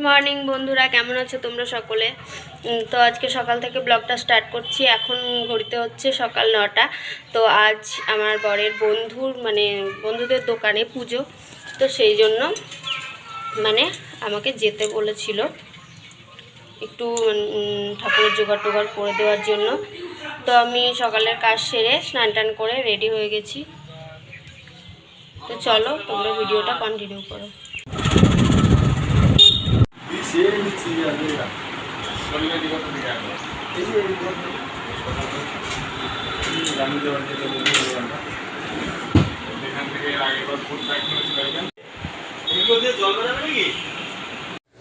Morning বন্ধুরা, কেমন আছো তোমরা সকলে? তো আজকে সকাল থেকে ব্লগটা স্টার্ট করছি। এখন ঘড়িতে হচ্ছে সকাল 9টা। তো আজ আমার বরের বন্ধুদের দোকানে পুজো, তো সেই জন্য আমাকে যেতে বলেছিল একটু ঠাকুরের জোগাড় টোগাড় করে দেওয়ার জন্য। তো আমি সকালের কাজ সেরে স্নান টান করে রেডি হয়ে গেছি। তো চলো তোমরা ভিডিওটা কন্টিনিউ করো।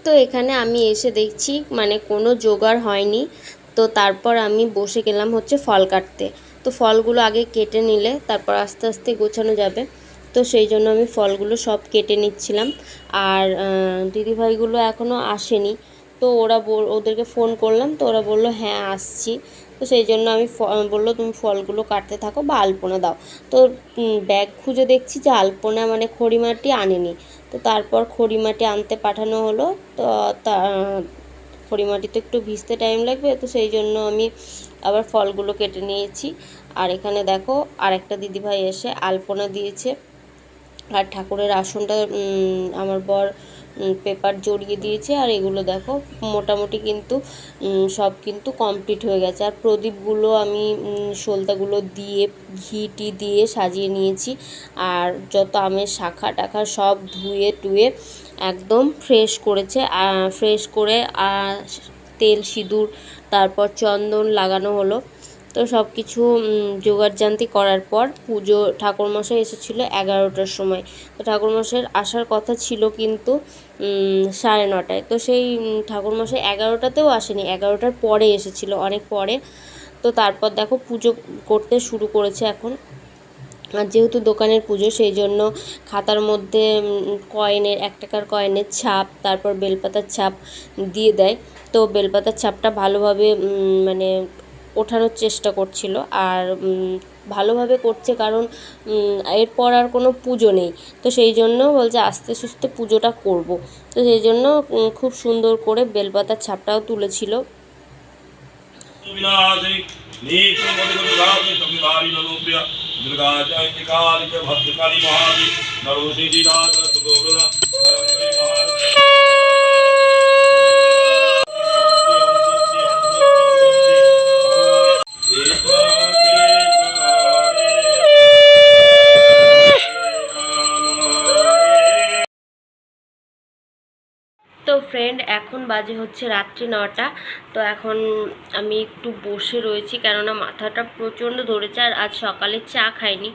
তো এখানে আমি এসে দেখছি কোনো জোগাড় হয়নি। তো তারপর আমি বসে গেলাম হচ্ছে ফল কাটতে। তো ফলগুলো আগে কেটে নিলে তারপর আস্তে আস্তে গোছানো যাবে। তো সেই জন্য আমি ফলগুলো সব কেটে নিচ্ছিলাম। আর দিদিভাইগুলো এখনও আসেনি। তো ওদেরকে ফোন করলাম, তো ওরা বললো হ্যাঁ আসছি। তো সেই জন্য আমি বললো তুমি ফলগুলো কাটতে থাকো বা আলপনা দাও। তো ব্যাগ খুঁজে দেখছি যে আলপনা খড়িমাটি আনেনি। তো তারপর খড়িমাটি আনতে পাঠানো হলো। তো খড়িমাটি তো একটু ভিজতে টাইম লাগবে, তো সেই জন্য আমি আবার ফলগুলো কেটে নিয়েছি। আর এখানে দেখো আরেকটা দিদিভাই এসে আলপনা দিয়েছে। আর ঠাকুরের আসনটা আমার বর পেপার জড়িয়ে দিয়েছে। আর এগুলো দেখো মোটামুটি কিন্তু সব কিন্তু কমপ্লিট হয়ে গেছে। আর প্রদীপগুলো আমি সলতাগুলো দিয়ে ঘি দিয়ে সাজিয়ে নিয়েছি। আর যত আমের শাখা টাখা সব ধুয়ে টুয়ে একদম ফ্রেশ করেছে। ফ্রেশ করে তেল সিঁদুর তারপর চন্দন লাগানো হলো। তো সব কিছু জোগাড়জান্তি করার পর ঠাকুরমশাই এসেছিলো 11টার সময়। তো ঠাকুরমশাইয়ের আসার কথা ছিল কিন্তু 9:30টায়। তো সেই ঠাকুরমশাই 11টাতেও আসেনি, 11টার পরে এসেছিল, অনেক পরে। তো তারপর দেখো পুজো করতে শুরু করেছে এখন। আর যেহেতু দোকানের পুজো, সেই জন্য খাতার মধ্যে 1 টাকার কয়েনের ছাপ, তারপর বেলপাতার ছাপ দিয়ে দেয়। তো বেলপাতার ছাপটা ভালোভাবে ওঠানোর চেষ্টা করছিল। আর ভালোভাবে করছে, কারণ এরপর আর কোনো পুজো নেই। তো সেই জন্য বলছে আস্তে সুস্তে পুজোটা করব। তো সেই জন্য খুব সুন্দর করে বেলপাতার ছাপটাও তুলেছিল। তো ফ্রেন্ড, এখন বাজে হচ্ছে রাত্রি 9টা। তো এখন আমি একটু বসে রয়েছি, কেননা মাথাটা প্রচণ্ড ধরেছে। আর আজ সকালে চা খাইনি,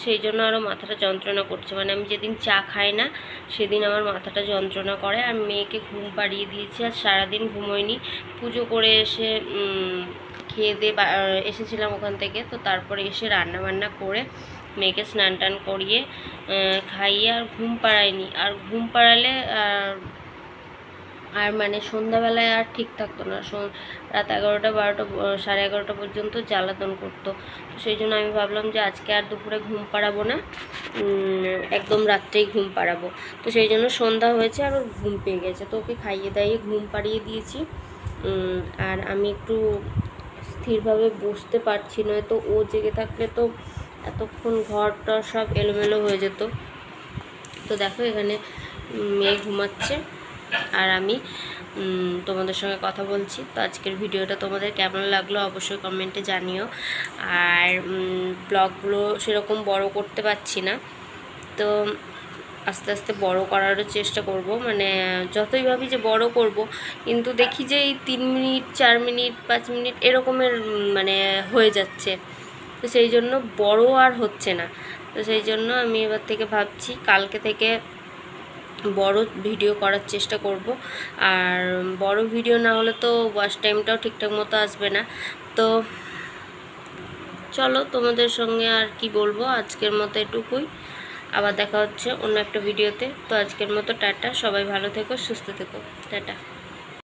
সেই জন্য আরও মাথাটা যন্ত্রণা করছে। আমি যেদিন চা খাই না সেদিন আমার মাথাটা যন্ত্রণা করে। আর মেয়েকে ঘুম পাড়িয়ে দিয়েছি, আর সারাদিন ঘুমোয়নি। পুজো করে এসে খেয়ে দিয়ে এসেছিলাম ওখান থেকে। তো তারপরে এসে রান্না বান্না করে মেয়েকে স্নান টান করিয়ে খাইয়ে আর ঘুম পাড়াইনি। আর ঘুম পাড়ালে আর সন্ধ্যাবেলায় আর ঠিক থাকতো না। রাত 11টা 12টা 11:30 পর্যন্ত জ্বালাতন করতো। তো সেই জন্য আমি ভাবলাম যে আজকে আর দুপুরে ঘুম পাড়াবো না, একদম রাত্রেই ঘুম পাড়াবো। তো সেই জন্য সন্ধ্যা হয়েছে আর ওর ঘুম পেয়ে গেছে। তো ওকে খাইয়ে দাইয়ে ঘুম পাড়িয়ে দিয়েছি। আর আমি একটু স্থিরভাবে বসতে পারছি, নয়তো ও জেগে থাকলে তো এতক্ষণ ঘরটা সব এলোমেলো হয়ে যেত। তো দেখো এখানে মেয়ে ঘুমাচ্ছে আর আমি তোমাদের সঙ্গে কথা বলছি। তো আজকের ভিডিওটা তোমাদের কেমন লাগলো অবশ্যই কমেন্টে জানিও। আর ব্লগগুলো সেরকম বড় করতে পারছি না, তো আস্তে আস্তে বড় করারও চেষ্টা করব। যতই ভাবি যে বড় করব, কিন্তু দেখি যে এই 3 মিনিট 4 মিনিট 5 মিনিট এরকমের হয়ে যাচ্ছে। তো সেই জন্য বড় আর হচ্ছে না। তো সেই জন্য আমি এবার থেকে ভাবছি কালকে থেকে বড় ভিডিও করার চেষ্টা করব। আর বড় ভিডিও না হলে তো ওয়াচ টাইমটাও ঠিকঠাক মতো আসবে না। তো চলো তোমাদের সঙ্গে আর কি বলবো, আজকের মতো এটুকুই। আবার দেখা হচ্ছে অন্য একটা ভিডিওতে। তো আজকের মতো টাটা, সবাই ভালো থেকো, সুস্থ থেকো, টাটা।